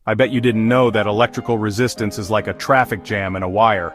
I bet you didn't know that electrical resistance is like a traffic jam in a wire.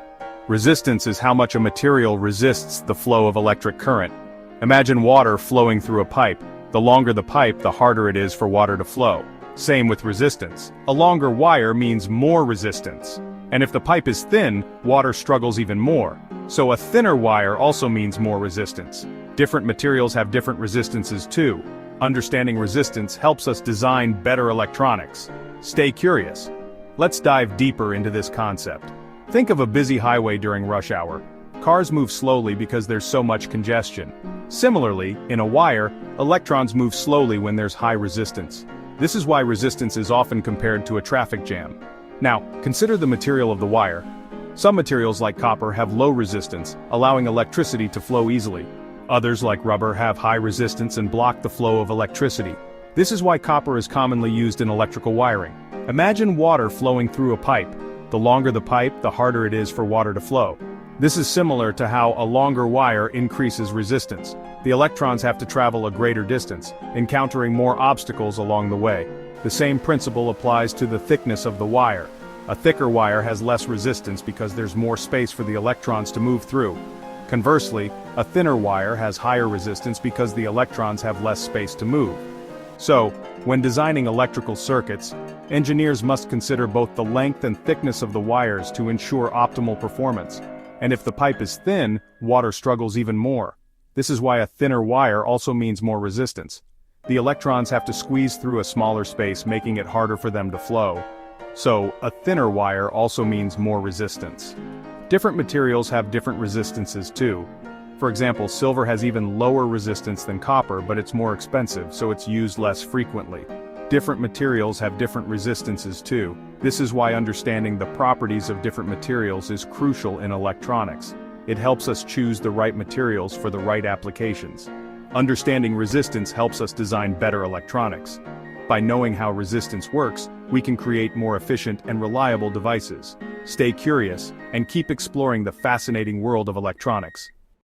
Resistance is how much a material resists the flow of electric current. Imagine water flowing through a pipe. The longer the pipe, the harder it is for water to flow. Same with resistance. A longer wire means more resistance. And if the pipe is thin, water struggles even more. So a thinner wire also means more resistance. Different materials have different resistances too. Understanding resistance helps us design better electronics. Stay curious. Let's dive deeper into this concept. Think of a busy highway during rush hour. Cars move slowly because there's so much congestion. Similarly, in a wire, electrons move slowly when there's high resistance. This is why resistance is often compared to a traffic jam. Now, consider the material of the wire. Some materials like copper have low resistance, allowing electricity to flow easily. Others like rubber have high resistance and block the flow of electricity. This is why copper is commonly used in electrical wiring. Imagine water flowing through a pipe. The longer the pipe, the harder it is for water to flow. This is similar to how a longer wire increases resistance. The electrons have to travel a greater distance, encountering more obstacles along the way. The same principle applies to the thickness of the wire. A thicker wire has less resistance because there's more space for the electrons to move through. Conversely, a thinner wire has higher resistance because the electrons have less space to move. So, when designing electrical circuits, engineers must consider both the length and thickness of the wires to ensure optimal performance. And if the pipe is thin, water struggles even more. This is why a thinner wire also means more resistance. The electrons have to squeeze through a smaller space, making it harder for them to flow. So, a thinner wire also means more resistance. Different materials have different resistances too. For example, silver has even lower resistance than copper, but it's more expensive, so it's used less frequently. Different materials have different resistances too. This is why understanding the properties of different materials is crucial in electronics. It helps us choose the right materials for the right applications. Understanding resistance helps us design better electronics. By knowing how resistance works, we can create more efficient and reliable devices. Stay curious, and keep exploring the fascinating world of electronics.